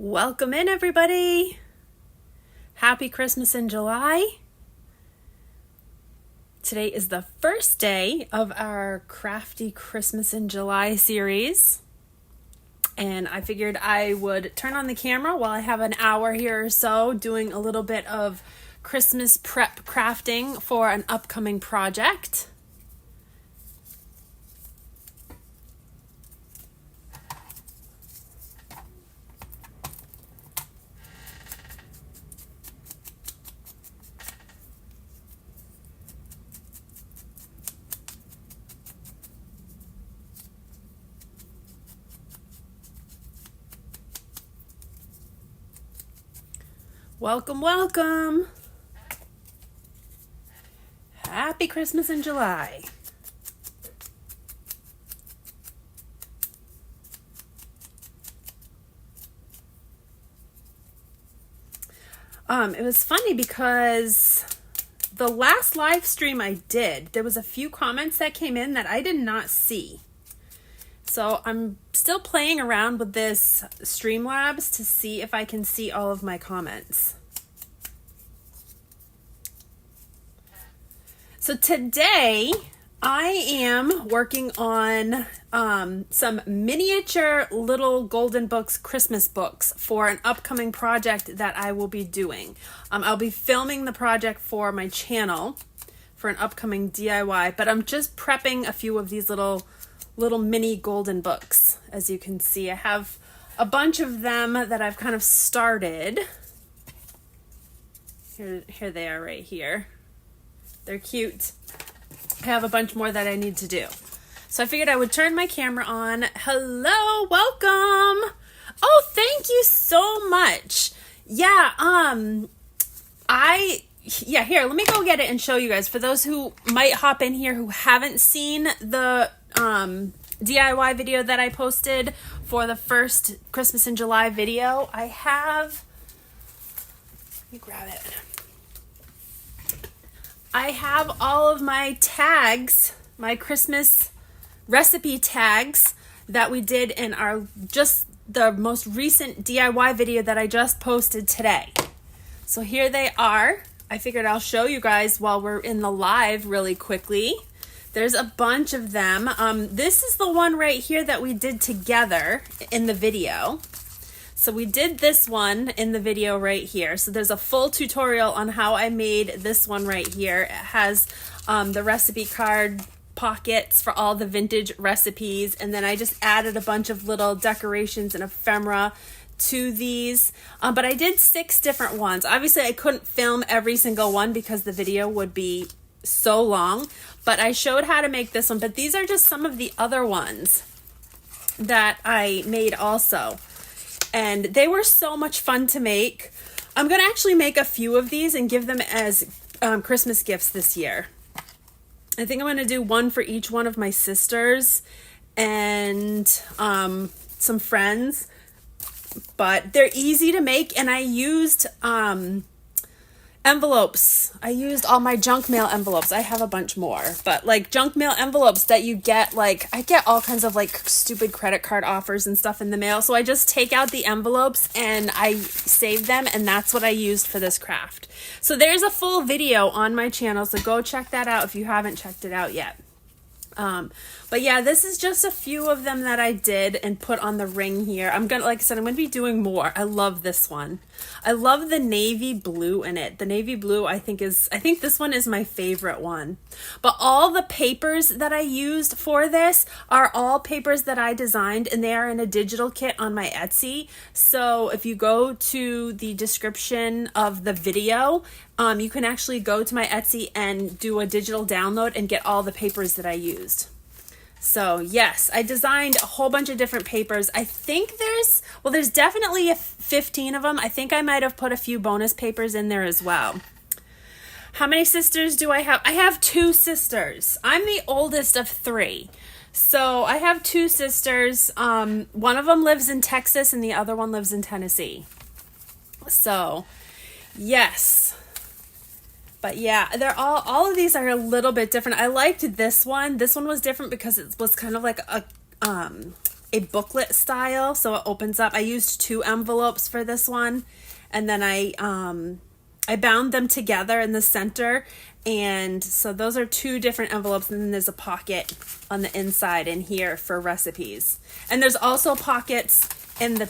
Welcome in, everybody. Happy Christmas in July. Today is the first day of our Crafty Christmas in July series. And I figured I would turn on the camera while I have an hour here or so doing a little bit of Christmas prep crafting for an upcoming project. Welcome, welcome. Happy Christmas in July. It was funny because the last live stream I did, there was a few comments that came in that I did not see. So I'm still playing around with this Streamlabs to see if I can see all of my comments. So today I am working on some miniature little golden books, Christmas books for an upcoming project that I will be doing. I'll be filming the project for my channel for an upcoming DIY, but I'm just prepping a few of these little mini golden books. As you can see, I have a bunch of them that I've kind of started. Here they are right here. They're cute. I have a bunch more that I need to do. So I figured I would turn my camera on. Hello, welcome. Oh, thank you so much. Yeah, here, let me go get it and show you guys. For those who might hop in here who haven't seen the DIY video that I posted for the first Christmas in July video, let me grab it. I have all of my tags, my Christmas recipe tags that we did in the most recent DIY video that I just posted today. So here they are. I figured I'll show you guys while we're in the live really quickly. There's a bunch of them. This is the one right here that we did together in the video. So we did this one in the video right here. So there's a full tutorial on how I made this one right here. It has the recipe card pockets for all the vintage recipes. And then I just added a bunch of little decorations and ephemera to these. But I did 6 different ones. Obviously, I couldn't film every single one because the video would be so long. But I showed how to make this one. But these are just some of the other ones that I made also. And they were so much fun to make. I'm going to actually make a few of these and give them as Christmas gifts this year. I think I'm going to do one for each one of my sisters and some friends. But they're easy to make, and I used envelopes. I used all my junk mail envelopes. I have a bunch more, but like junk mail envelopes that you get, like I get all kinds of like stupid credit card offers and stuff in the mail. So I just take out the envelopes and I save them, and that's what I used for this craft. So there's a full video on my channel, so go check that out if you haven't checked it out yet. But yeah, this is just a few of them that I did and put on the ring here. Like I said, I'm going to be doing more. I love this one. I love the navy blue in it. The navy blue, I think this one is my favorite one. But all the papers that I used for this are all papers that I designed, and they are in a digital kit on my Etsy. So if you go to the description of the video, you can actually go to my Etsy and do a digital download and get all the papers that I used. So yes, I designed a whole bunch of different papers. I think there's definitely 15 of them. I think I might have put a few bonus papers in there as well. How many sisters do I have? I have 2 sisters. I'm the oldest of 3. So I have 2 sisters. One of them lives in Texas and the other one lives in Tennessee. So yes. But yeah, they're all of these are a little bit different. I liked this one. This one was different because it was kind of like a a booklet style, so it opens up. I used 2 envelopes for this one, and then I bound them together in the center, and so those are 2 different envelopes, and then there's a pocket on the inside in here for recipes. And there's also pockets in the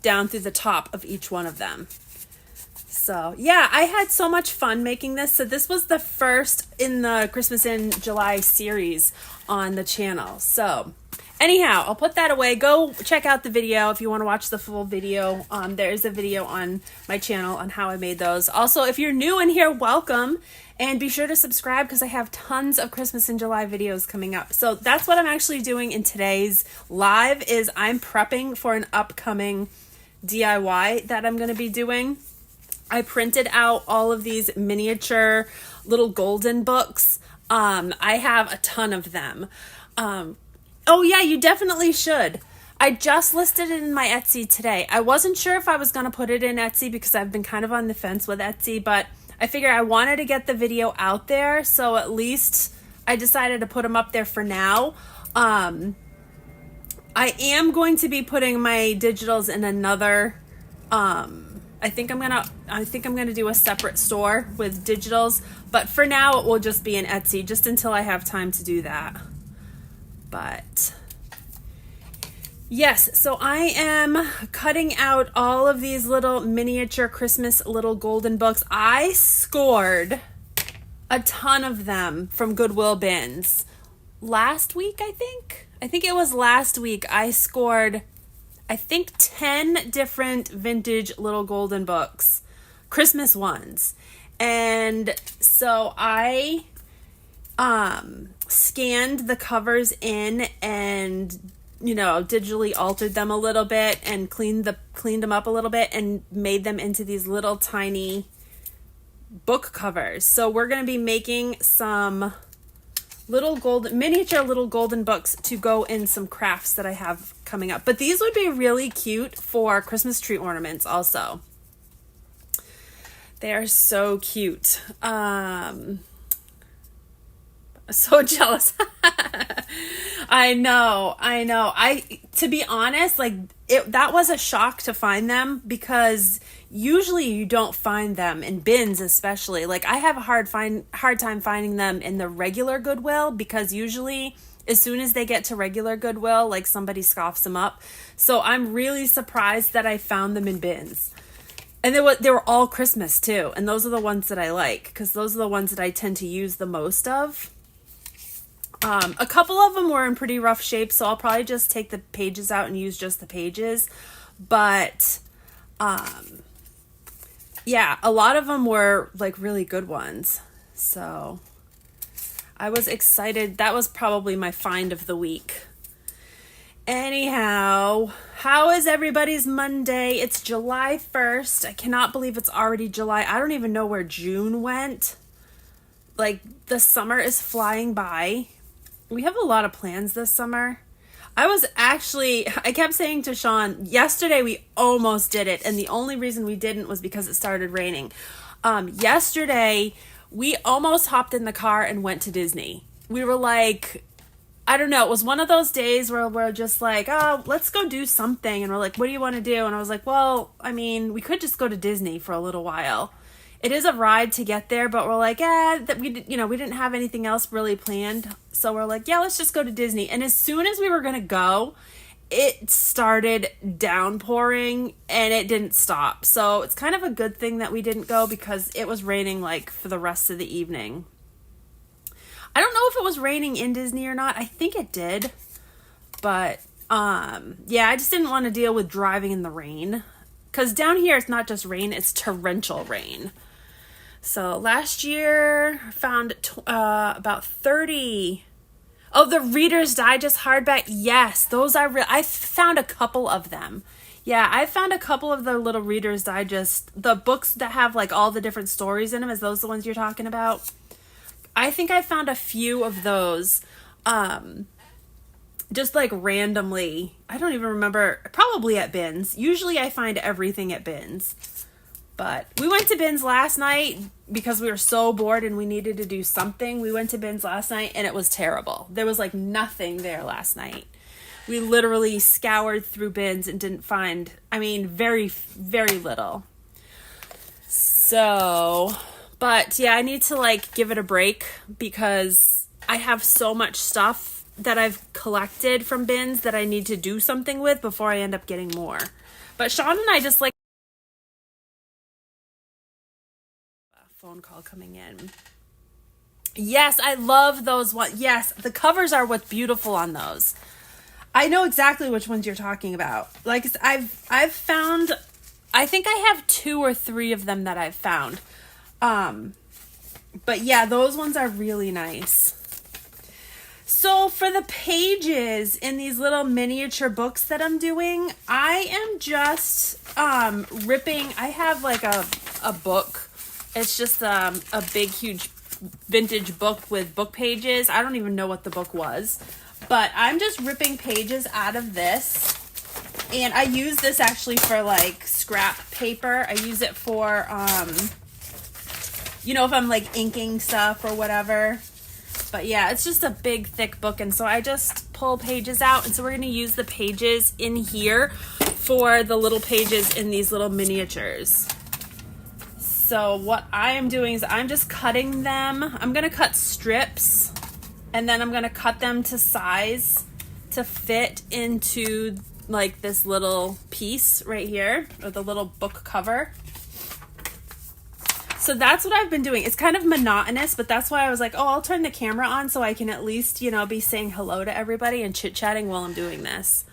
down through the top of each one of them. So yeah, I had so much fun making this. So this was the first in the Christmas in July series on the channel. So anyhow, I'll put that away. Go check out the video if you want to watch the full video. There's a video on my channel on how I made those. Also, if you're new in here, welcome. And be sure to subscribe because I have tons of Christmas in July videos coming up. So that's what I'm actually doing in today's live is I'm prepping for an upcoming DIY that I'm going to be doing. I printed out all of these miniature little golden books. I have a ton of them. Oh yeah, you definitely should. I just listed it in my Etsy today. I wasn't sure if I was going to put it in Etsy because I've been kind of on the fence with Etsy, but I figured I wanted to get the video out there, so at least I decided to put them up there for now. I am going to be putting my digitals in another I think I'm gonna do a separate store with digitals, but for now it will just be in Etsy just until I have time to do that. But yes, so I am cutting out all of these little miniature Christmas little golden books. I scored a ton of them from Goodwill bins last week, I think it was last week. I scored 10 different vintage little golden books, Christmas ones. And so I scanned the covers in and, digitally altered them a little bit and cleaned them up a little bit and made them into these little tiny book covers. So we're going to be making some miniature little golden books to go in some crafts that I have coming up. But these would be really cute for Christmas tree ornaments also. They are so cute. So jealous. I know. To be honest, that was a shock to find them because usually you don't find them in bins, especially. I have a hard time finding them in the regular Goodwill because usually as soon as they get to regular Goodwill, somebody scoffs them up. So I'm really surprised that I found them in bins. And they were all Christmas too. And those are the ones that I like because those are the ones that I tend to use the most of. A couple of them were in pretty rough shape, so I'll probably just take the pages out and use just the pages. But, yeah, a lot of them were really good ones. So I was excited. That was probably my find of the week. Anyhow, how is everybody's Monday? It's July 1st. I cannot believe it's already July. I don't even know where June went. The summer is flying by. We have a lot of plans this summer. I kept saying to Sean, yesterday we almost did it. And the only reason we didn't was because it started raining. Yesterday, we almost hopped in the car and went to Disney. We were I don't know. It was one of those days where we're just oh, let's go do something. And we're what do you want to do? And I was well, we could just go to Disney for a little while. It is a ride to get there, but we're that we didn't have anything else really planned. So we're yeah, let's just go to Disney. And as soon as we were going to go, it started downpouring and it didn't stop. So it's kind of a good thing that we didn't go because it was raining for the rest of the evening. I don't know if it was raining in Disney or not. I think it did. But yeah, I just didn't want to deal with driving in the rain. Because down here, it's not just rain, it's torrential rain. So last year, I found about 30. Oh, the Reader's Digest hardback. Yes, those are real. I found a couple of them. Yeah, I found a couple of the little Reader's Digest. The books that have all the different stories in them. Is those the ones you're talking about? I think I found a few of those. Just randomly. I don't even remember. Probably at bins. Usually I find everything at bins. But we went to bins last night because we were so bored and we needed to do something. We went to bins last night and it was terrible. There was nothing there last night. We literally scoured through bins and didn't find, I mean, very, very little. So, but yeah, I need to like give it a break because I have so much stuff that I've collected from bins that I need to do something with before I end up getting more. But Sean and I just like a phone call coming in. Yes, I love those ones. Yes, the covers are what's beautiful on those. I know exactly which ones you're talking about. Like I've found, I think I have 2 or 3 of them that I've found. But yeah, those ones are really nice. So for the pages in these little miniature books that I'm doing, I am just ripping. I have like a book. It's just a big, huge vintage book with book pages. I don't even know what the book was, but I'm just ripping pages out of this. And I use this actually for like scrap paper. I use it for, you know, if I'm like inking stuff or whatever. But yeah, it's just a big thick book, and so I just pull pages out, and so we're going to use the pages in here for the little pages in these little miniatures. So what I am doing is I'm just cutting them. I'm going to cut strips, and then I'm going to cut them to size to fit into like this little piece right here, or the little book cover. So that's what I've been doing. It's kind of monotonous, but that's why I was like, oh, I'll turn the camera on so I can at least, you know, be saying hello to everybody and chit-chatting while I'm doing this.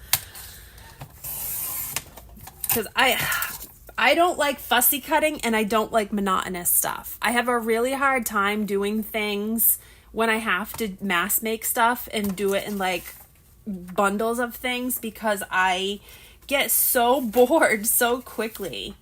Because I don't like fussy cutting, and I don't like monotonous stuff. I have a really hard time doing things when I have to mass make stuff and do it in like bundles of things, because I get so bored so quickly.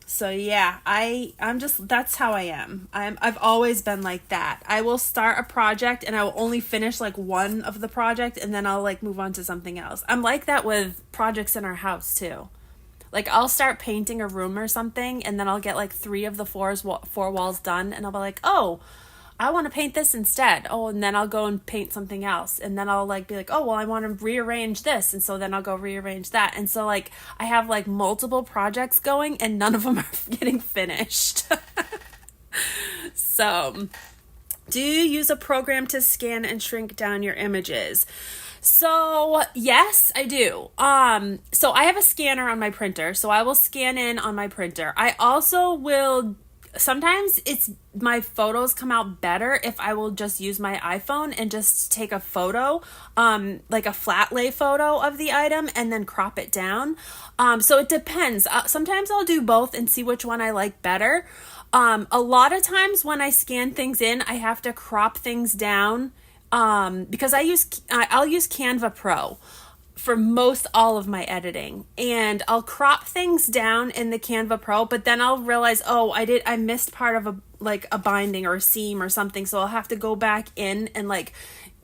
So yeah, I'm just, that's how I am. I've always been like that. I will start a project and I will only finish like one of the project, and then I'll like move on to something else. I'm like that with projects in our house too. Like I'll start painting a room or something, and then I'll get like 3 of the 4 walls done, and I'll be like, oh, I want to paint this instead. Oh, and then I'll go and paint something else. And then I'll like be like, oh, well, I want to rearrange this. And so then I'll go rearrange that. And so like I have like multiple projects going, and none of them are getting finished. So, do you use a program to scan and shrink down your images? So yes, I do. So I have a scanner on my printer, so I will scan in on my printer. I also will, sometimes my photos come out better if I will just use my iPhone and just take a photo, like a flat lay photo of the item, and then crop it down. So it depends. Sometimes I'll do both and see which one I like better. A lot of times when I scan things in, I have to crop things down, because I'll use Canva Pro for most all of my editing, and I'll crop things down in the Canva Pro, but then I'll realize, oh, I missed part of a binding or a seam or something, so I'll have to go back in and like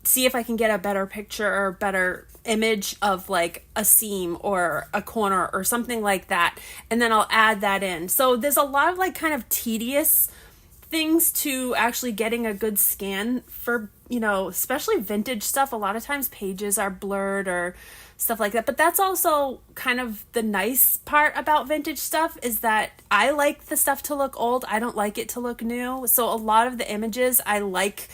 see if I can get a better picture or better image of like a seam or a corner or something like that, and then I'll add that in. So there's a lot of like kind of tedious things to actually getting a good scan for, you know, especially vintage stuff. A lot of times pages are blurred or stuff like that, but that's also kind of the nice part about vintage stuff, is that I like the stuff to look old. I don't like it to look new. So a lot of the images, I like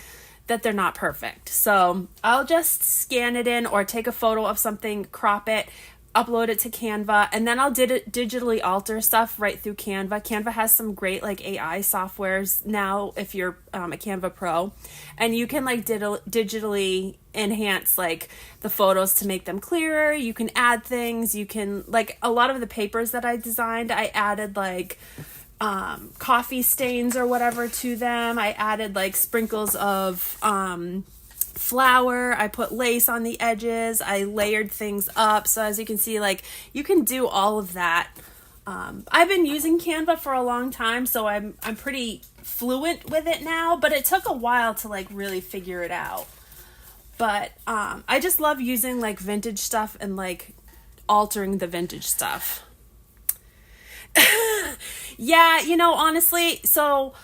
that they're not perfect. So I'll just scan it in or take a photo of something, crop it, upload it to Canva, and then I'll digitally alter stuff right through Canva. Canva has some great like AI softwares now if you're a Canva Pro, and you can like digitally enhance like the photos to make them clearer. You can add things. You can, like, a lot of the papers that I designed, I added like coffee stains or whatever to them. I added like sprinkles of flour. I put lace on the edges. I layered things up. So as you can see, like, you can do all of that. I've been using Canva for a long time, so I'm pretty fluent with it now, but it took a while to like really figure it out. But I just love using like vintage stuff and like altering the vintage stuff. Yeah, you know, honestly, so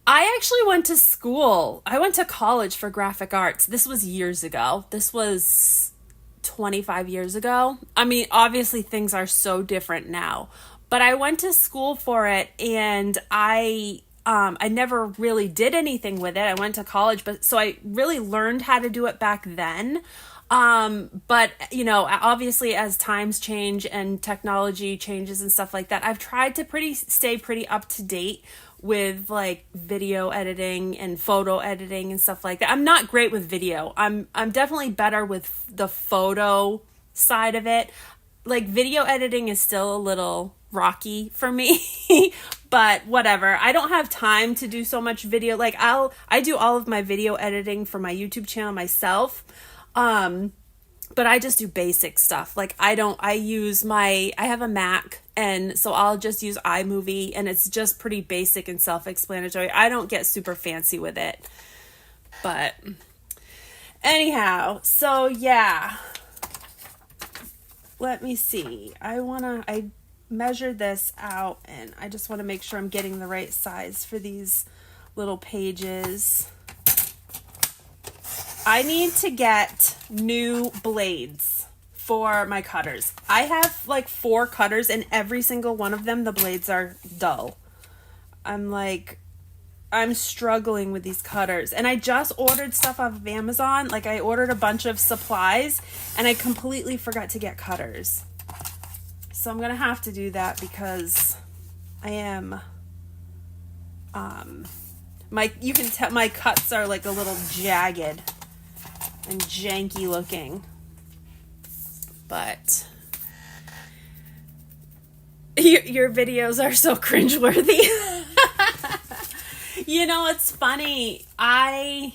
I actually went to school. I went to college for graphic arts. This was years ago. This was 25 years ago. I mean, obviously things are so different now, but I went to school for it, and I never really did anything with it. I went to college, but so I really learned how to do it back then. But you know, obviously as times change and technology changes and stuff like that, I've tried to stay pretty up to date with like video editing and photo editing and stuff like that. I'm not great with video. I'm definitely better with the photo side of it. Like video editing is still a little rocky for me, but whatever. I don't have time to do so much video. Like I do all of my video editing for my YouTube channel myself. But I just do basic stuff. Like I have a Mac, and so I'll just use iMovie, and it's just pretty basic and self-explanatory. I don't get super fancy with it. But anyhow, so yeah. Let me see. I measured this out, and I just want to make sure I'm getting the right size for these little pages. I need to get new blades for my cutters. I have like 4 cutters, and every single one of them, the blades are dull. I'm struggling with these cutters. And I just ordered stuff off of Amazon. Like I ordered a bunch of supplies, and I completely forgot to get cutters. So I'm going to have to do that because I am, you can tell my cuts are like a little jagged and janky looking, but your videos are so cringeworthy. You know, it's funny. I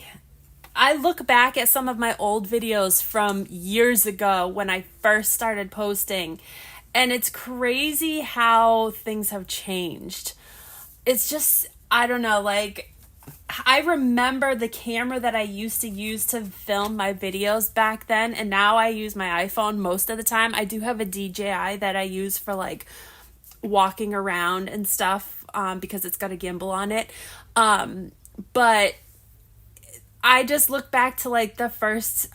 look back at some of my old videos from years ago when I first started posting, and it's crazy how things have changed. It's just, I don't know, like I remember the camera that I used to use to film my videos back then, and now I use my iPhone most of the time. I do have a DJI that I use for like walking around and stuff, because it's got a gimbal on it. But I just look back to like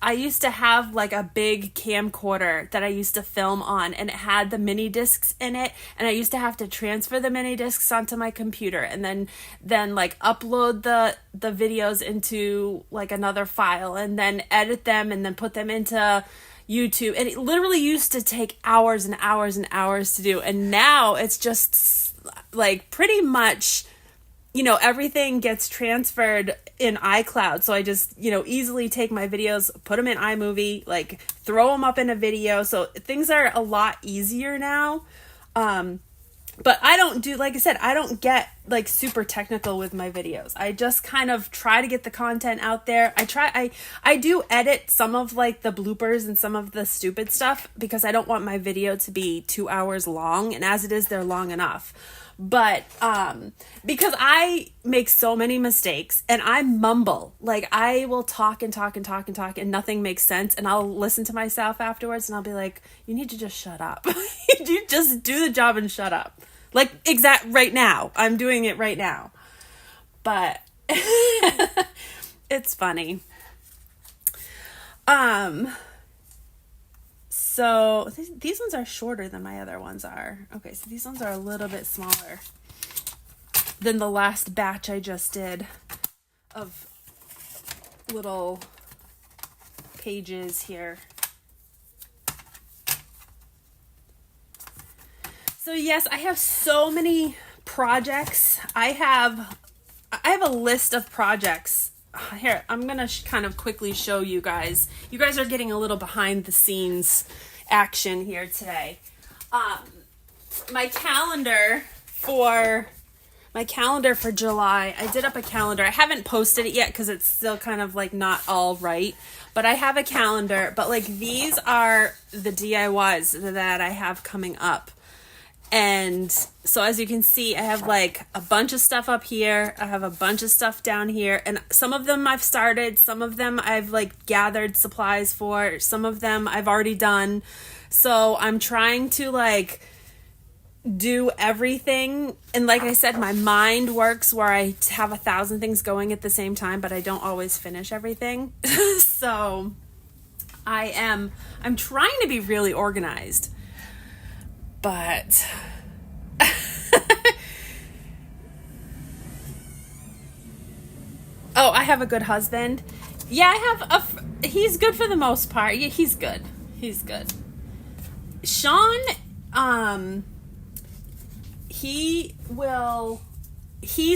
I used to have like a big camcorder that I used to film on, and it had the mini discs in it, and I used to have to transfer the mini discs onto my computer, and then like upload the videos into like another file, and then edit them, and then put them into YouTube. And it literally used to take hours and hours and hours to do, and now it's just like pretty much, you know, everything gets transferred in iCloud. So I just, you know, easily take my videos, put them in iMovie, like throw them up in a video. So things are a lot easier now. But I don't do, like I said, I don't get like super technical with my videos. I just kind of try to get the content out there. I do edit some of like the bloopers and some of the stupid stuff, because I don't want my video to be 2 hours long. And as it is, they're long enough. But because I make so many mistakes, and I mumble, like I will talk and talk and talk and talk, and nothing makes sense, and I'll listen to myself afterwards, and I'll be like, you need to just shut up. You just do the job and shut up. Like right now. I'm doing it right now. But it's funny. So these ones are shorter than my other ones are. Okay, so these ones are a little bit smaller than the last batch I just did of little pages here. So yes, I have so many projects. I have a list of projects. Here, I'm going to kind of quickly show you guys. You guys are getting a little behind the scenes action here today. My calendar for July, I did up a calendar. I haven't posted it yet because it's still kind of like not all right, but I have a calendar. But like these are the DIYs that I have coming up. And so as you can see, I have like a bunch of stuff up here. I have a bunch of stuff down here. And some of them I've started. Some of them I've like gathered supplies for. Some of them I've already done. So I'm trying to like do everything. And like I said, my mind works where I have 1,000 things going at the same time, but I don't always finish everything. So I'm trying to be really organized, but oh, I have a good husband. Yeah, I have he's good for the most part. Yeah, he's good. He's good. Sean, he's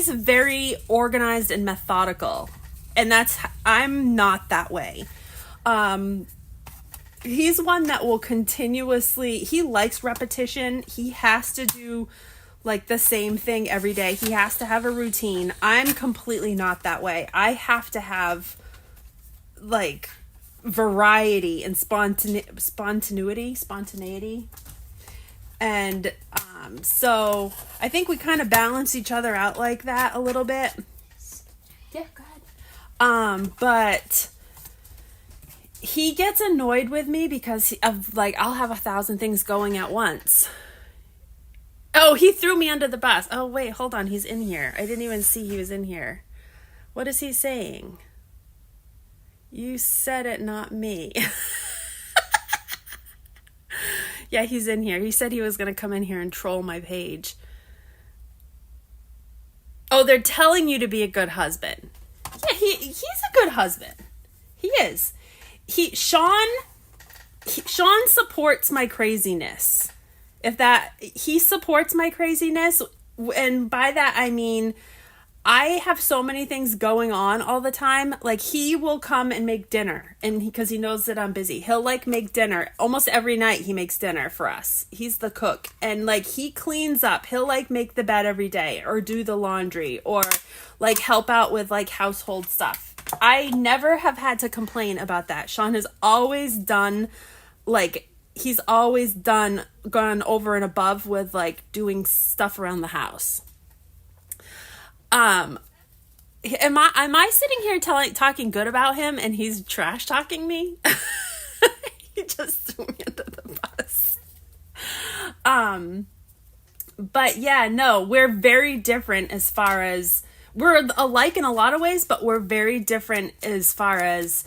very organized and methodical. And I'm not that way. He's one that will continuously, he likes repetition. He has to do like the same thing every day. He has to have a routine. I'm completely not that way. I have to have like variety and spontaneity. And so I think we kind of balance each other out like that a little bit. Yeah, go ahead. But he gets annoyed with me because of like I'll have 1,000 things going at once. Oh, he threw me under the bus. Oh, wait, hold on. He's in here. I didn't even see he was in here. What is he saying? You said it, not me. Yeah, he's in here. He said he was going to come in here and troll my page. Oh, they're telling you to be a good husband. Yeah, he's a good husband. He is. Sean supports my craziness. He supports my craziness, and by that I mean I have so many things going on all the time. Like he will come and make dinner, and because he knows that I'm busy, he'll like make dinner almost every night. He makes dinner for us. He's the cook, and like he cleans up. He'll like make the bed every day, or do the laundry, or like help out with like household stuff. I never have had to complain about that. Sean has always done gone over and above with like doing stuff around the house. Am I sitting here talking good about him and he's trash talking me? He just threw me under the bus. But yeah, no, we're very different as far as we're alike in a lot of ways, but we're very different as far as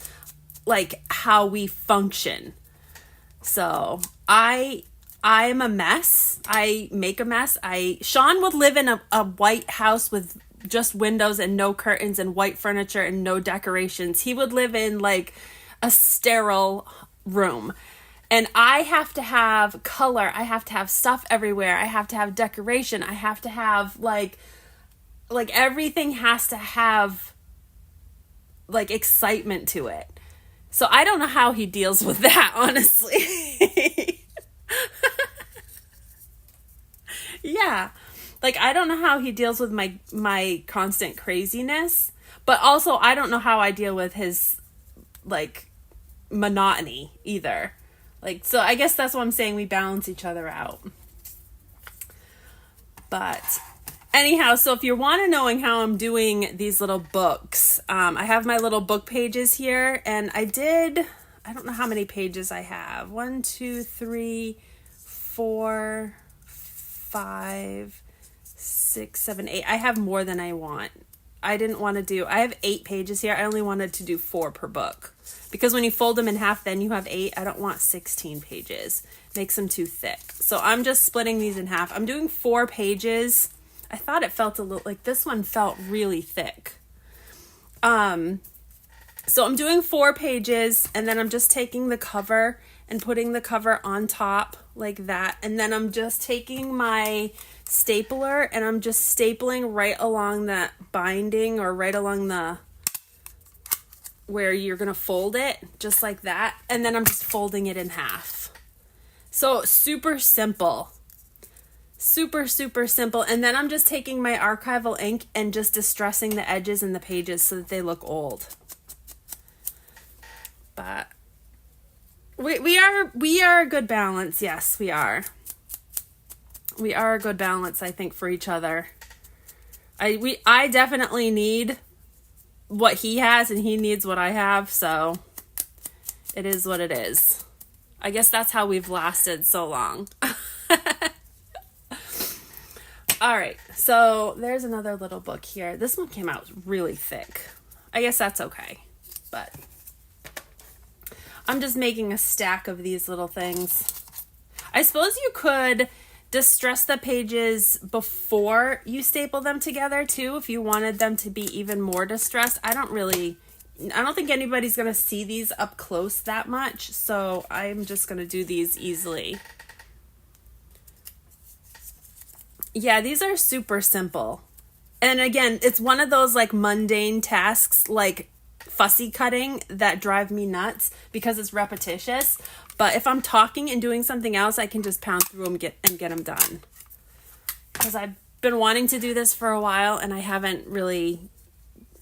like how we function. So I'm a mess. I make a mess. Sean would live in a white house with just windows and no curtains and white furniture and no decorations. He would live in like a sterile room. And I have to have color. I have to have stuff everywhere. I have to have decoration. I have to have like everything has to have like excitement to it. So I don't know how he deals with that, honestly. Yeah. Like, I don't know how he deals with my constant craziness, but also I don't know how I deal with his, like, monotony either. Like, so I guess that's what I'm saying. We balance each other out. But anyhow, so if you're want to knowing how I'm doing these little books, I have my little book pages here, and I don't know how many pages I have. 1, 2, 3, 4, 5, 6, 7, 8. I have more than I want. I have 8 pages here. I only wanted to do 4 per book. Because when you fold them in half, then you have 8. I don't want 16 pages. Makes them too thick. So I'm just splitting these in half. I'm doing 4 pages. I thought it felt a little, like this one felt really thick. So I'm doing 4 pages, and then I'm just taking the cover and putting the cover on top like that. And then I'm just taking my stapler and I'm just stapling right along that binding, or right along the where you're gonna fold it, just like that. And then I'm just folding it in half. So super simple. Super, super simple. And then I'm just taking my archival ink and just distressing the edges and the pages so that they look old. But we are a good balance. Yes, we are. We are a good balance, I think, for each other. I definitely need what he has, and he needs what I have, so it is what it is. I guess that's how we've lasted so long. All right, so there's another little book here. This one came out really thick. I guess that's okay, but I'm just making a stack of these little things. I suppose you could distress the pages before you staple them together too, if you wanted them to be even more distressed. I don't think anybody's going to see these up close that much, so I'm just going to do these easily. Yeah, these are super simple. And again, it's one of those like mundane tasks like fussy cutting that drive me nuts because it's repetitious. But if I'm talking and doing something else, I can just pound through them and get them done. Because I've been wanting to do this for a while and I haven't really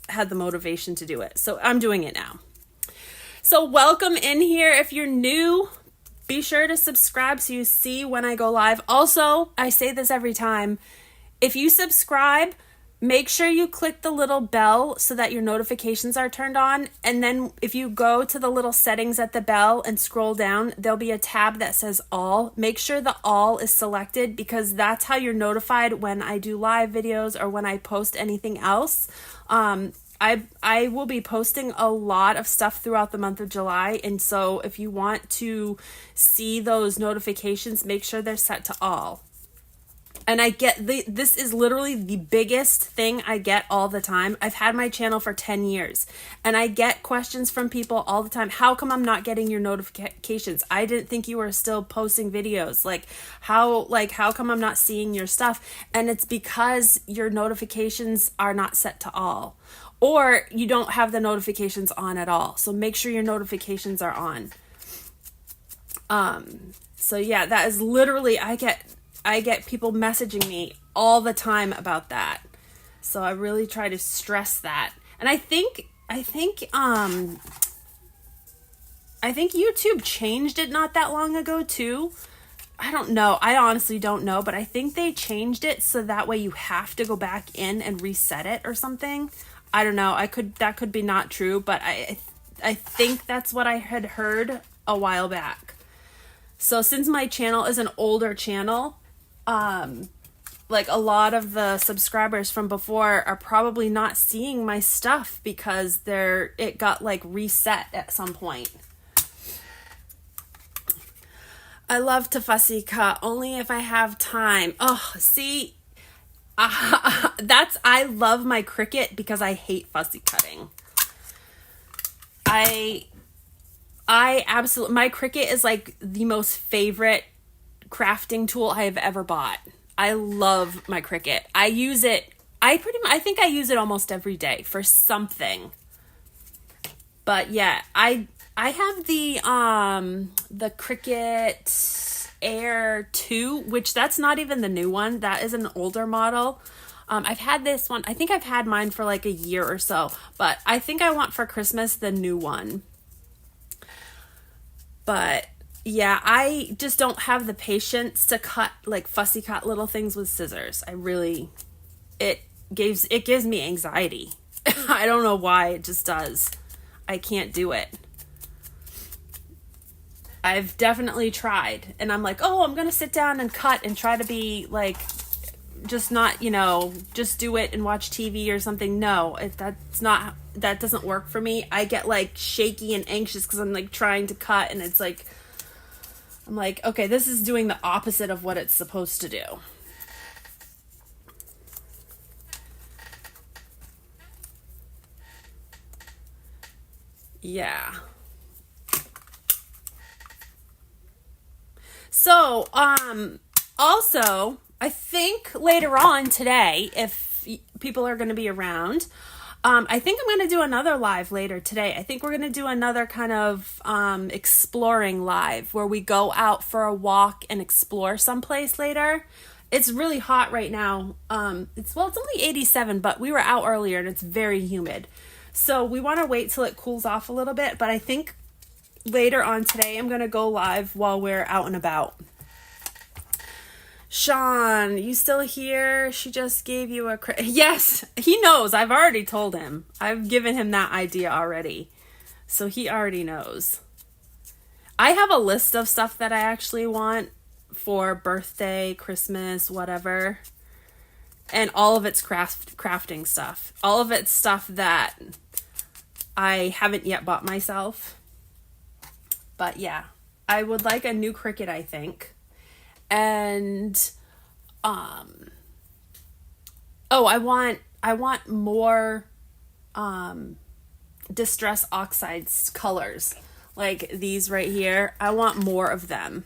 had the motivation to do it. So I'm doing it now. So welcome in here. If you're new, be sure to subscribe so you see when I go live. Also, I say this every time. If you subscribe, make sure you click the little bell so that your notifications are turned on. And then if you go to the little settings at the bell and scroll down, there'll be a tab that says all. Make sure the all is selected because that's how you're notified when I do live videos or when I post anything else. I will be posting a lot of stuff throughout the month of July. And so if you want to see those notifications, make sure they're set to all. And this is literally the biggest thing I get all the time. I've had my channel for 10 years and I get questions from people all the time. How come I'm not getting your notifications? I didn't think you were still posting videos. How come I'm not seeing your stuff? And it's because your notifications are not set to all, or you don't have the notifications on at all. So make sure your notifications are on. So yeah, that is literally, I get people messaging me all the time about that. So I really try to stress that. And I think YouTube changed it not that long ago too. I don't know. I honestly don't know, but I think they changed it so that way you have to go back in and reset it or something. I don't know. That could be not true, but I think that's what I had heard a while back. So since my channel is an older channel, like a lot of the subscribers from before are probably not seeing my stuff because it got like reset at some point. I love to fussy cut only if I have time. Oh, see, I love my Cricut because I hate fussy cutting. I absolutely, my Cricut is like the most favorite crafting tool I have ever bought. I love my Cricut. I use it. I think I use it almost every day for something. But yeah, I have the Cricut Air 2, which that's not even the new one. That is an older model. I've had this one. I think I've had mine for like a year or so, but I think I want for Christmas the new one. But yeah, I just don't have the patience to fussy cut little things with scissors. It gives me anxiety. I don't know why, it just does. I can't do it. I've definitely tried, and I'm like, oh, I'm going to sit down and cut and try to be like, just not, just do it and watch TV or something. No, that doesn't work for me. I get like shaky and anxious because I'm like trying to cut, and it's like, I'm like, okay, this is doing the opposite of what it's supposed to do. Yeah. So, also, I think later on today, if people are going to be around, I think I'm going to do another live later today. I think we're going to do another kind of exploring live where we go out for a walk and explore someplace later. It's really hot right now. It's only 87, but we were out earlier and it's very humid. So we want to wait till it cools off a little bit, but I think later on today I'm going to go live while we're out and about. Sean, you still here? She just gave you a... Yes, he knows. I've already told him. I've given him that idea already. So he already knows. I have a list of stuff that I actually want for birthday, Christmas, whatever. And all of it's crafting stuff. All of it's stuff that I haven't yet bought myself. But yeah, I would like a new Cricut, I think. And I want more distress oxides colors, like these right here. I want more of them.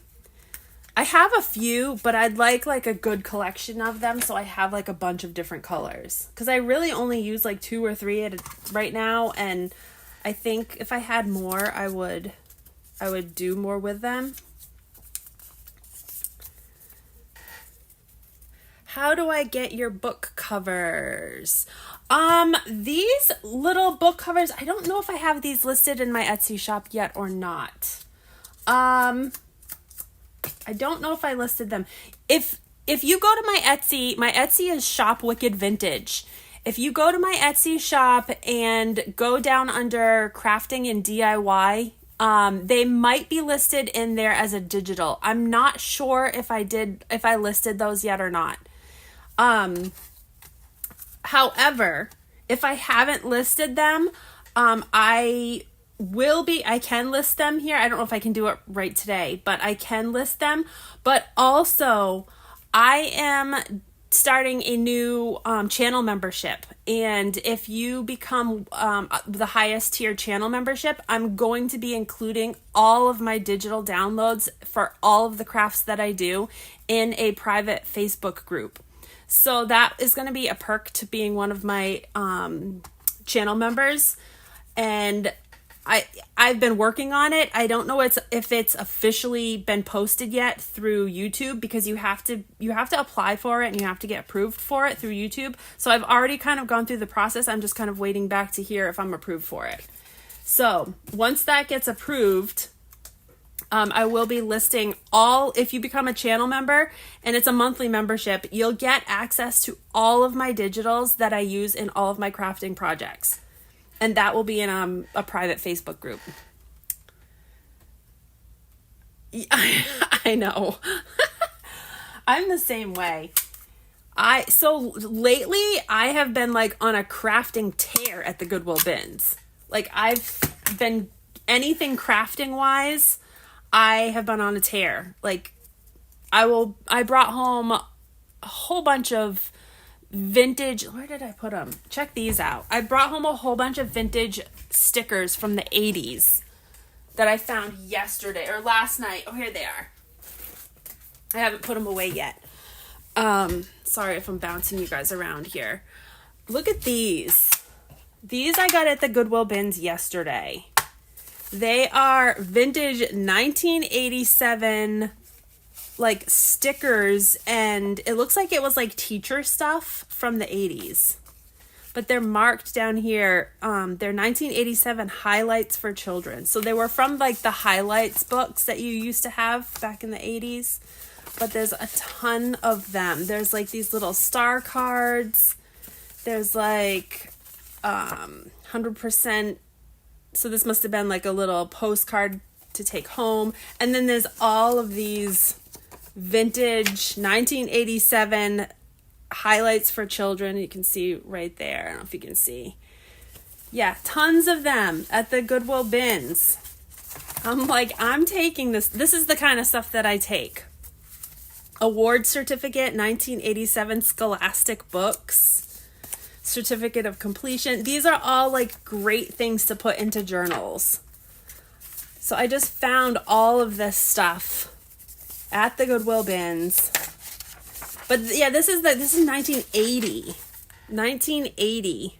I have a few, but I'd like a good collection of them, so I have like a bunch of different colors, because I really only use like 2 or 3 right now, and I think if I had more, I would do more with them. How do I get your book covers? These little book covers, I don't know if I have these listed in my Etsy shop yet or not. I don't know if I listed them. If you go to my Etsy is Shop Wicked Vintage. If you go to my Etsy shop and go down under crafting and DIY, they might be listed in there as a digital. I'm not sure if I listed those yet or not. However, if I haven't listed them, I can list them here. I don't know if I can do it right today, but I can list them. But also, I am starting a new channel membership. And if you become the highest tier channel membership, I'm going to be including all of my digital downloads for all of the crafts that I do in a private Facebook group. So that is going to be a perk to being one of my channel members. And I've been working on it. I don't know if it's officially been posted yet through YouTube, because you have to apply for it and you have to get approved for it through YouTube. So I've already kind of gone through the process. I'm just kind of waiting back to hear if I'm approved for it. So once that gets approved, I will be listing if you become a channel member and it's a monthly membership, you'll get access to all of my digitals that I use in all of my crafting projects. And that will be in a private Facebook group. I know. I'm the same way. So lately I have been like on a crafting tear at the Goodwill bins. Like I've been anything crafting wise, I have been on a tear. Like I brought home a whole bunch of vintage, where did I put them? Check these out. I brought home a whole bunch of vintage stickers from the 80s that I found yesterday or last night. Oh, here they are. I haven't put them away yet. Sorry if I'm bouncing you guys around here. Look at these. These I got at the Goodwill bins yesterday. They are vintage 1987 like stickers, and it looks like it was like teacher stuff from the 80s. But they're marked down here. They're 1987 highlights for children. So they were from like the highlights books that you used to have back in the 80s. But there's a ton of them. There's like these little star cards. There's like 100%. So this must have been like a little postcard to take home. And then there's all of these vintage 1987 highlights for children. You can see right there. I don't know if you can see. Yeah, tons of them at the Goodwill bins. I'm like, I'm taking this. This is the kind of stuff that I take. Award certificate, 1987 Scholastic books. Certificate of completion. These are all like great things to put into journals. So I just found all of this stuff at the Goodwill bins. But yeah, this is 1980. 1980.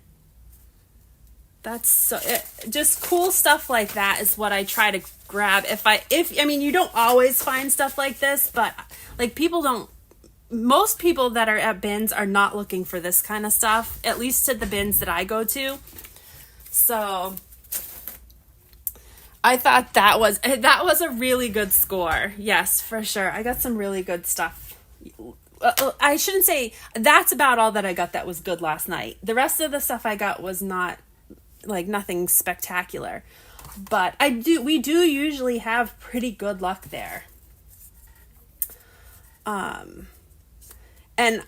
That's so just cool stuff like that is what I try to grab. I mean, you don't always find stuff like this, but like most people that are at bins are not looking for this kind of stuff, at least to the bins that I go to. So I thought that was a really good score. Yes, for sure. I got some really good stuff. I shouldn't say that's about all that I got that was good last night. The rest of the stuff I got was not like nothing spectacular, but we do usually have pretty good luck there. And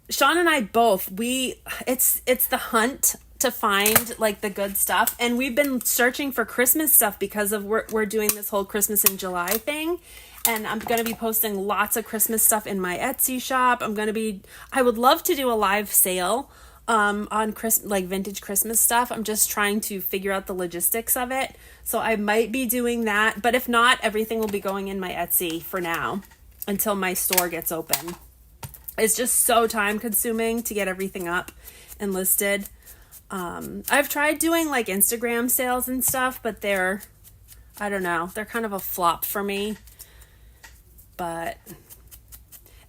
Sean and I both, it's the hunt to find like the good stuff, and we've been searching for Christmas stuff because of we're doing this whole Christmas in July thing, and I'm going to be posting lots of Christmas stuff in my Etsy shop. I would love to do a live sale on like vintage Christmas stuff. I'm just trying to figure out the logistics of it, so I might be doing that, but if not, everything will be going in my Etsy for now until my store gets open. It's just so time consuming to get everything up and listed. I've tried doing like Instagram sales and stuff, but I don't know, they're kind of a flop for me. But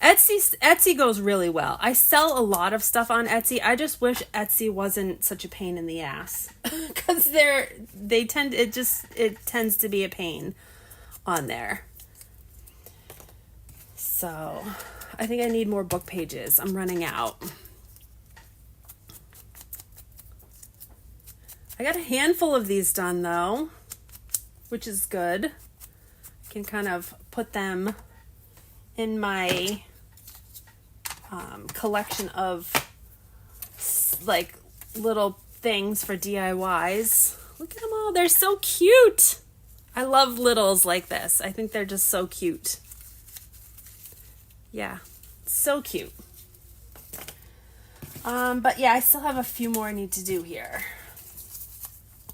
Etsy goes really well. I sell a lot of stuff on Etsy. I just wish Etsy wasn't such a pain in the ass, because it tends to be a pain on there. So I think I need more book pages. I'm running out. I got a handful of these done though, which is good. I can kind of put them in my collection of like little things for DIYs. Look at them all. They're so cute. I love littles like this. I think they're just so cute. Yeah, so cute. But yeah, I still have a few more I need to do here.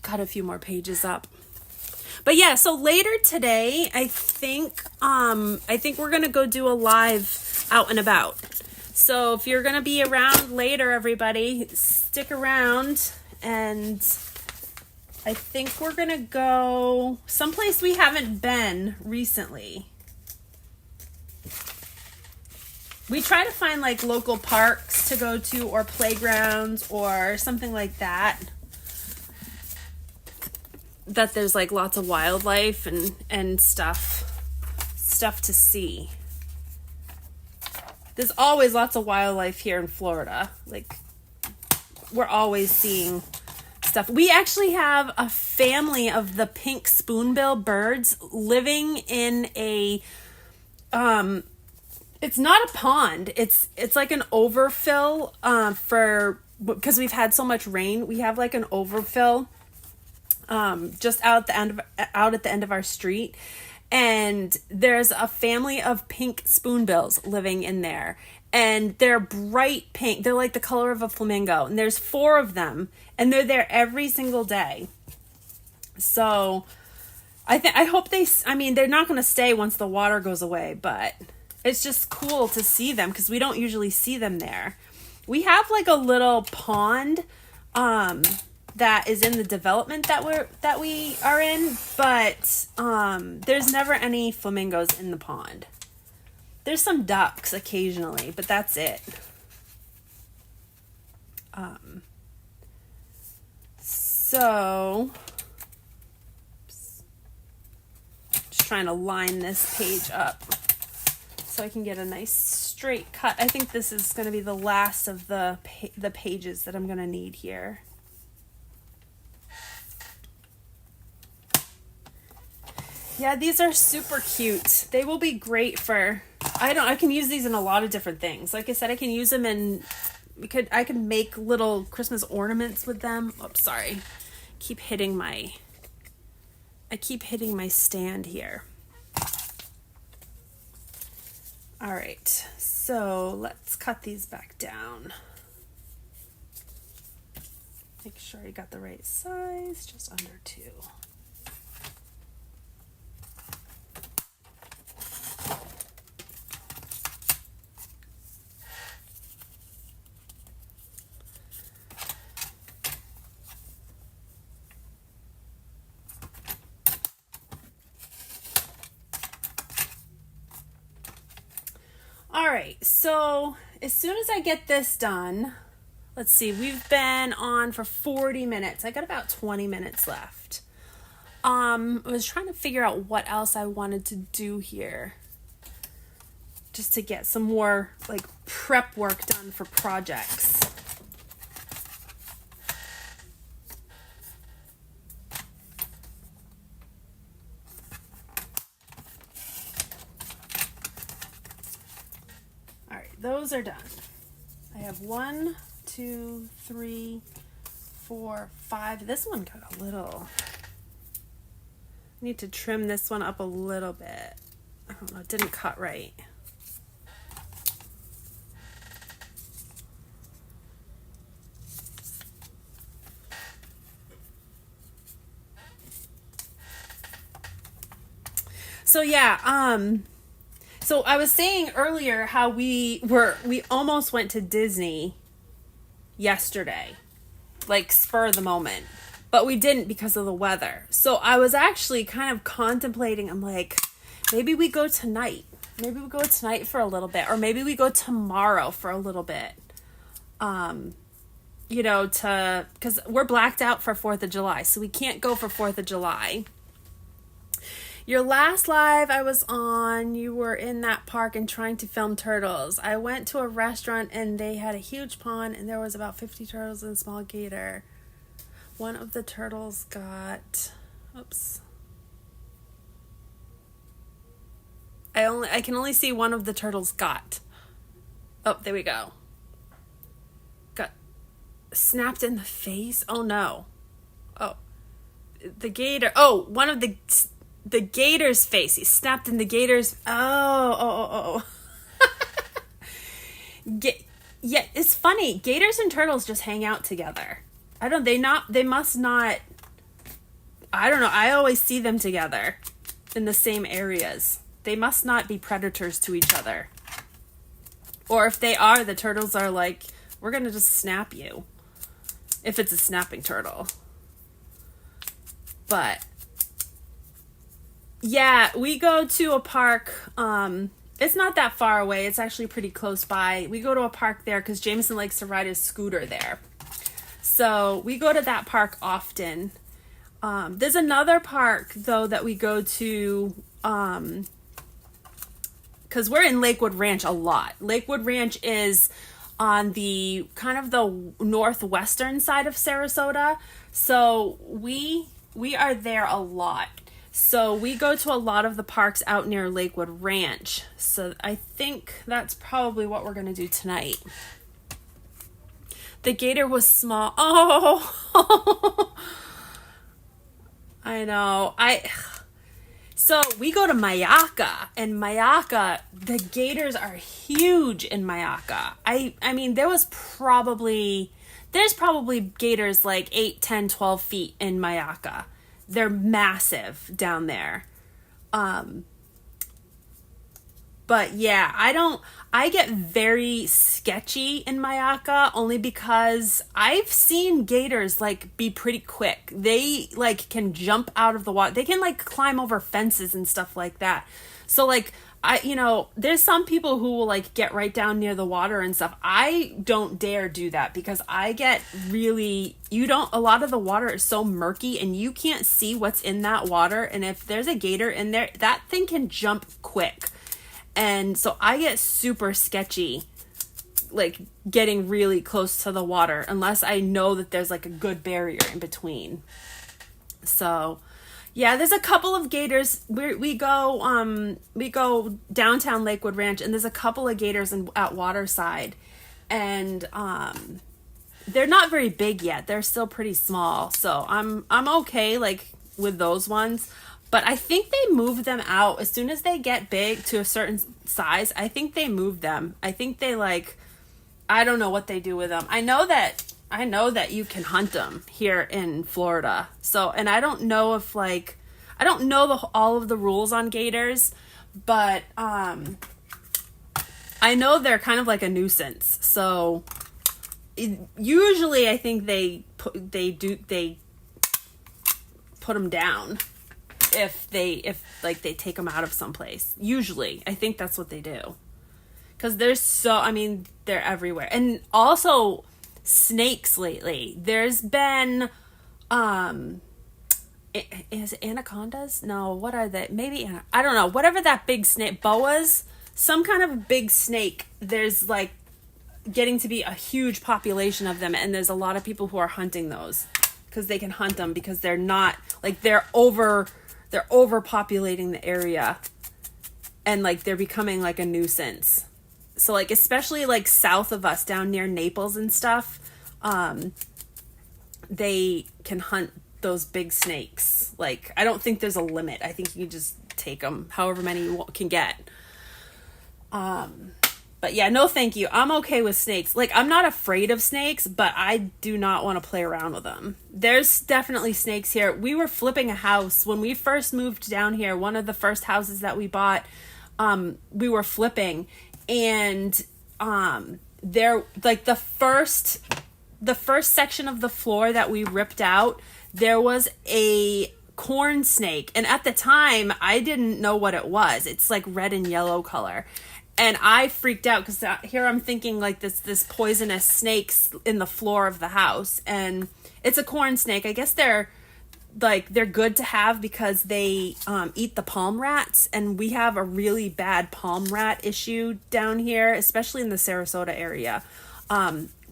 Got a few more pages up. But yeah, so later today, I think we're going to go do a live out and about. So if you're going to be around later, everybody, stick around, and I think we're going to go someplace we haven't been recently. We try to find like local parks to go to, or playgrounds or something like that. That there's like lots of wildlife and stuff to see. There's always lots of wildlife here in Florida. Like, we're always seeing stuff. We actually have a family of the pink spoonbill birds living in a it's not a pond. It's like an overfill because we've had so much rain. We have like an overfill just out at the end of our street, and there's a family of pink spoonbills living in there, and they're bright pink. They're like the color of a flamingo, and there's 4 of them, and they're there every single day. So I hope they're not going to stay once the water goes away, but it's just cool to see them because we don't usually see them there. We have like a little pond that is in the development that we are in, but there's never any flamingos in the pond. There's some ducks occasionally, but that's it. So just trying to line this page up so I can get a nice straight cut. I think this is going to be the last of the pages that I'm going to need here. Yeah, these are super cute. They will be great for, I can use these in a lot of different things. Like I said, I can use them in, I could make little Christmas ornaments with them. Oops, sorry. I keep hitting my stand here. All right, so let's cut these back down. Make sure you got the right size, just under 2. All right, so as soon as I get this done, let's see, we've been on for 40 minutes. I got about 20 minutes left. I was trying to figure out what else I wanted to do here, just to get some more like prep work done for projects. Those are done. I have 1, 2, 3, 4, 5. This one got a little. I need to trim this one up a little bit. I don't know, it didn't cut right. So yeah, so I was saying earlier how we almost went to Disney yesterday, like spur of the moment, but we didn't because of the weather. So I was actually kind of contemplating, I'm like, maybe we go tonight. Maybe we go tonight for a little bit, or maybe we go tomorrow for a little bit. You know, because we're blacked out for 4th of July, so we can't go for 4th of July. Your last live I was on, you were in that park and trying to film turtles. I went to a restaurant and they had a huge pond and there was about 50 turtles and a small gator. One of the turtles got, oops. I can only see one of the turtles got. Oh, there we go. Got snapped in the face. Oh no. Oh, the gator. Oh, one of the gator's face. He snapped in the gator's. Oh. Yeah, it's funny. Gators and turtles just hang out together. They must not. I don't know. I always see them together in the same areas. They must not be predators to each other. Or if they are, the turtles are like, we're going to just snap you. If it's a snapping turtle. But yeah, we go to a park. It's not that far away. It's actually pretty close by. We go to a park there because Jameson likes to ride his scooter there. So we go to that park often. There's another park, though, that we go to because we're in Lakewood Ranch a lot. Lakewood Ranch is on the kind of the northwestern side of Sarasota. So we are there a lot. So we go to a lot of the parks out near Lakewood Ranch. So I think that's probably what we're going to do tonight. The gator was small. Oh, I know. So we go to Mayaca, and Mayaca, the gators are huge in Mayaca. I mean, there's probably gators like 8, 10, 12 feet in Mayaca. They're massive down there. But yeah, I get very sketchy in Mayaca only because I've seen gators like be pretty quick. They like can jump out of the water. They can like climb over fences and stuff like that. So like there's some people who will like get right down near the water and stuff. I don't dare do that because I get a lot of the water is so murky and you can't see what's in that water. And if there's a gator in there, that thing can jump quick. And so I get super sketchy, like getting really close to the water unless I know that there's like a good barrier in between. So yeah, there's a couple of gators. We go downtown Lakewood Ranch, and there's a couple of gators at Waterside, and they're not very big yet. They're still pretty small, so I'm okay like with those ones. But I think they move them out as soon as they get big to a certain size. I think they move them. I think they I don't know what they do with them. I know that you can hunt them here in Florida. So, and I don't know if I don't know all of the rules on gators, but I know they're kind of like a nuisance. So usually I think they put them down if they take them out of someplace. Usually I think that's what they do. Cause they're everywhere. And also snakes lately. There's been, is it anacondas? No, what are they? Maybe, I don't know. Whatever that big snake, boas, some kind of big snake. There's like getting to be a huge population of them. And there's a lot of people who are hunting those because they can hunt them because they're not like, they're overpopulating the area and like they're becoming like a nuisance. So like especially like south of us down near Naples and stuff, they can hunt those big snakes. Like, I don't think there's a limit. I think you just take them however many you can get. But yeah, no thank you. I'm okay with snakes. Like, I'm not afraid of snakes, but I do not want to play around with them. There's definitely snakes here. We were flipping a house when we first moved down here. One of the first houses that we bought, we were flipping, and there, like, the first section of the floor that we ripped out, there was a corn snake, and at the time I didn't know what it was. It's like red and yellow color. And I freaked out because here I'm thinking like this poisonous snakes in the floor of the house, and it's a corn snake. I guess they're good to have because they eat the palm rats, and we have a really bad palm rat issue down here, especially in the Sarasota area.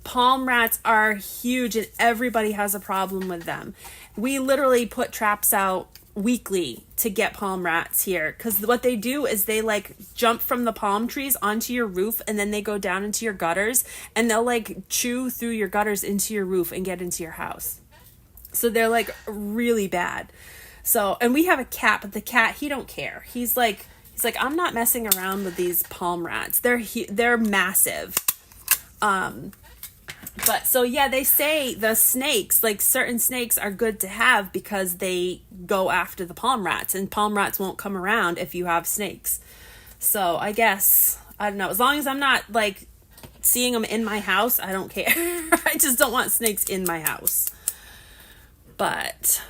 Palm rats are huge, and everybody has a problem with them. We literally put traps out weekly to get palm rats here, because what they do is they like jump from the palm trees onto your roof, and then they go down into your gutters, and they'll like chew through your gutters into your roof and get into your house. So they're like really bad. So, and we have a cat, but the cat, he don't care. He's like I'm not messing around with these palm rats. They're massive. But so yeah, they say the snakes, like certain snakes are good to have because they go after the palm rats, and palm rats won't come around if you have snakes. So I guess, I don't know, as long as I'm not like seeing them in my house, I don't care. I just don't want snakes in my house. But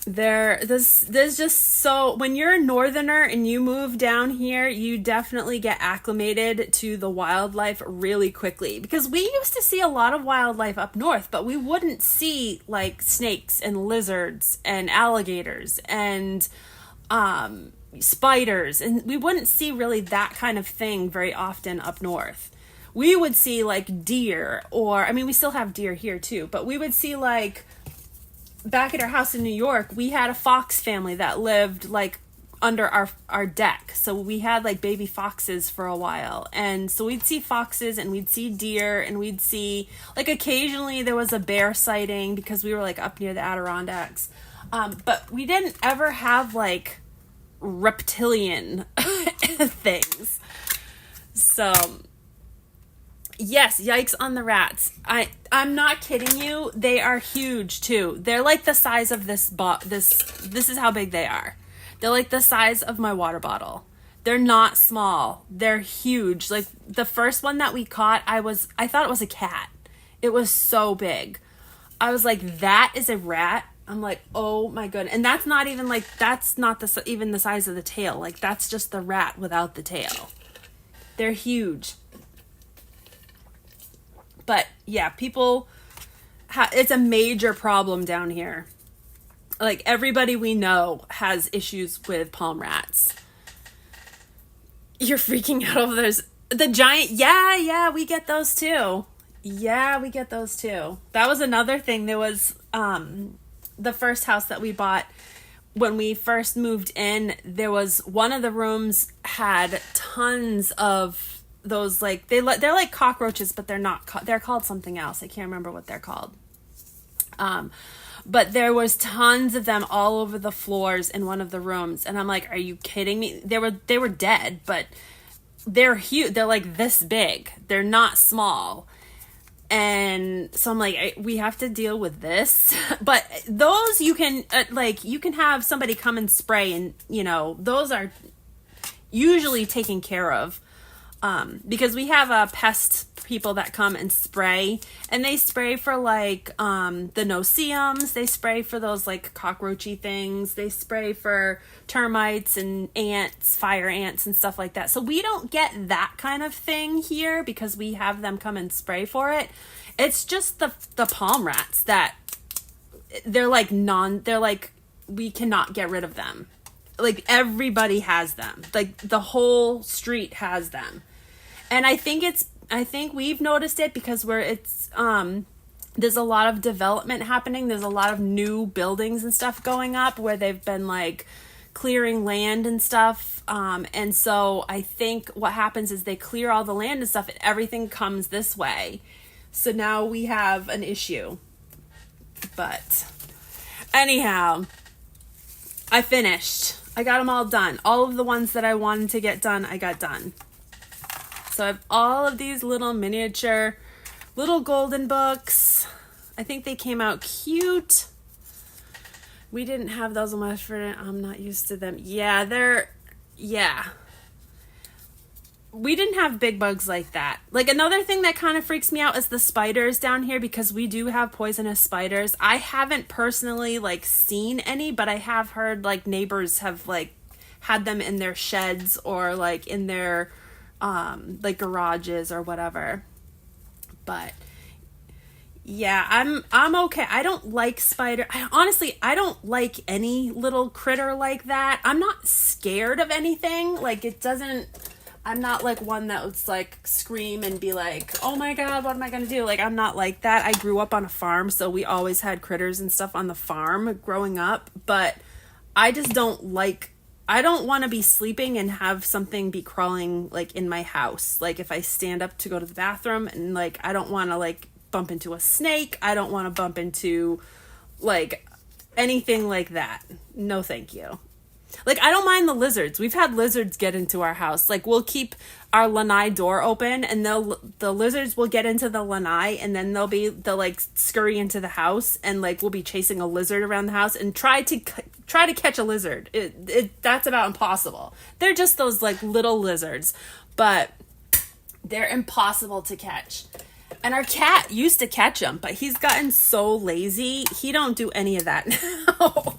there's just, so when you're a northerner and you move down here, you definitely get acclimated to the wildlife really quickly, because we used to see a lot of wildlife up north, but we wouldn't see like snakes and lizards and alligators and spiders, and we wouldn't see really that kind of thing very often up north. We would see like deer, or I mean we still have deer here too, but we would see like, back at our house in New York, we had a fox family that lived like under our deck. So we had like baby foxes for a while. And so we'd see foxes and we'd see deer, and we'd see like occasionally there was a bear sighting because we were like up near the Adirondacks. But we didn't ever have like reptilian things. So yes, yikes on the rats. I'm not kidding you. They are huge too. They're like the size of this is how big they are. They're like the size of my water bottle. They're not small. They're huge. Like the first one that we caught, I thought it was a cat. It was so big. I was like, that is a rat. I'm like, oh my goodness. And that's not even like, that's not even the size of the tail. Like that's just the rat without the tail. They're huge. But yeah, people, it's a major problem down here. Like everybody we know has issues with palm rats. You're freaking out over those. The giant, yeah, we get those too. Yeah, we get those too. That was another thing. There was the first house that we bought. When we first moved in, there was one of the rooms had tons of those, like they're like cockroaches, but they're not. They're called something else. I can't remember what they're called. But there was tons of them all over the floors in one of the rooms, and I'm like, are you kidding me? They were dead, but they're huge. They're like this big. They're not small. And so I'm like, we have to deal with this. But those you can you can have somebody come and spray, and those are usually taken care of. Because we have pest people that come and spray, and they spray for like the no-see-ums, they spray for those like cockroachy things, they spray for termites and ants, fire ants and stuff like that. So we don't get that kind of thing here because we have them come and spray for it. It's just the palm rats that they're like we cannot get rid of them. Like everybody has them. Like the whole street has them. And I think we've noticed it because there's a lot of development happening. There's a lot of new buildings and stuff going up where they've been like clearing land and stuff. And so I think what happens is they clear all the land and stuff, and everything comes this way. So now we have an issue. But anyhow, I finished. I got them all done. All of the ones that I wanted to get done, I got done. So I have all of these little miniature, little golden books. I think they came out cute. We didn't have those much for it. I'm not used to them. Yeah. We didn't have big bugs like that. Like, another thing that kind of freaks me out is the spiders down here, because we do have poisonous spiders. I haven't personally like seen any, but I have heard like neighbors have like had them in their sheds or like in their like garages or whatever. But yeah, I'm okay. I don't like spider. I don't like any little critter like that. I'm not scared of anything. Like, I'm not like one that would like scream and be like, oh my God, what am I going to do? Like, I'm not like that. I grew up on a farm, so we always had critters and stuff on the farm growing up, but I just I don't want to be sleeping and have something be crawling like in my house. Like, if I stand up to go to the bathroom, and like, I don't want to like bump into a snake. I don't want to bump into like anything like that. No, thank you. Like, I don't mind the lizards. We've had lizards get into our house. Like, we'll keep our lanai door open, and the lizards will get into the lanai, and then they'll like scurry into the house, and like we'll be chasing a lizard around the house and try to catch a lizard. That's about impossible. They're just those like little lizards, but they're impossible to catch. And our cat used to catch them, but he's gotten so lazy. He don't do any of that now.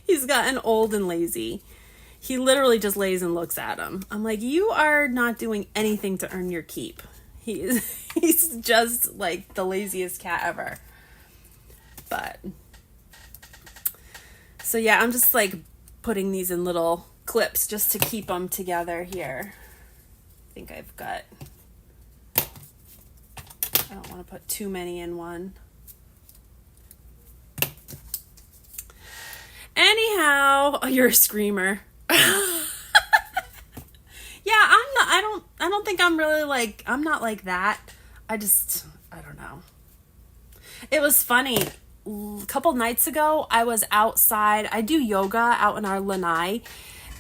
He's gotten old and lazy. He literally just lays and looks at them. I'm like, you are not doing anything to earn your keep. He's just like the laziest cat ever. But so yeah, I'm just like putting these in little clips just to keep them together here. I think I've got, I don't want to put too many in one. Anyhow, oh, you're a screamer. Yeah, I don't think I'm really like, I'm not like that. I don't know. It was funny. A couple nights ago, I was outside. I do yoga out in our lanai,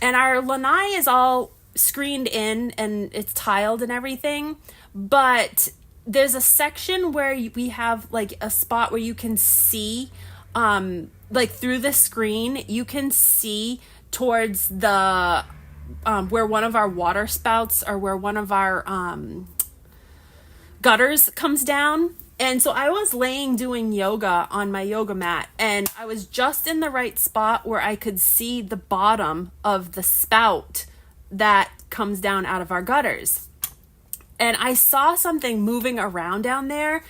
and our lanai is all screened in and it's tiled and everything, but there's a section where we have like a spot where you can see like through the screen, you can see towards the where one of our water spouts or where one of our gutters comes down. And so I was laying doing yoga on my yoga mat, and I was just in the right spot where I could see the bottom of the spout that comes down out of our gutters. And I saw something moving around down there.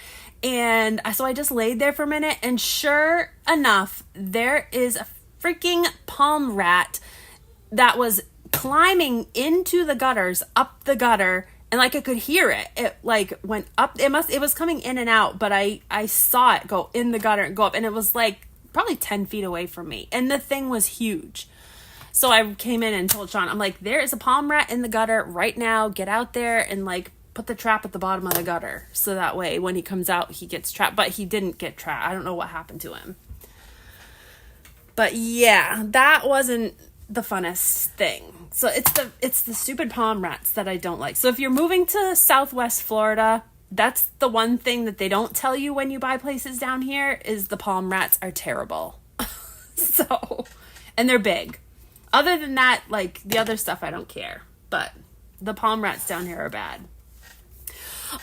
And so I just laid there for a minute, and sure enough, there is a freaking palm rat that was climbing into the gutters, up the gutter, and like I could hear it. It like went up. It was coming in and out, but I saw it go in the gutter and go up, and it was like probably 10 feet away from me. And the thing was huge. So I came in and told Sean, I'm like, there is a palm rat in the gutter right now. Get out there and like put the trap at the bottom of the gutter, so that way when he comes out he gets trapped. But he didn't get trapped. I don't know what happened to him. But yeah, that wasn't the funnest thing. So it's the stupid palm rats that I don't like. So if you're moving to Southwest Florida, that's the one thing that they don't tell you when you buy places down here, is the palm rats are terrible. So, and they're big. Other than that, like the other stuff I don't care, but the palm rats down here are bad.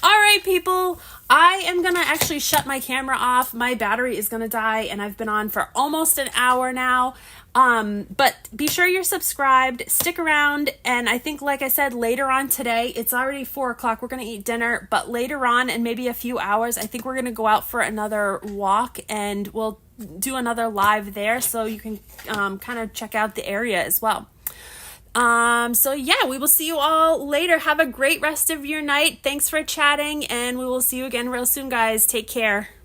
All right, people, I am going to actually shut my camera off. My battery is going to die, and I've been on for almost an hour now. But be sure you're subscribed, stick around. And I think, like I said, later on today, it's already 4:00. We're going to eat dinner, but later on in maybe a few hours, I think we're going to go out for another walk, and we'll do another live there. So you can, kind of check out the area as well. So yeah, we will see you all later. Have a great rest of your night. Thanks for chatting, and we will see you again real soon, guys. Take care.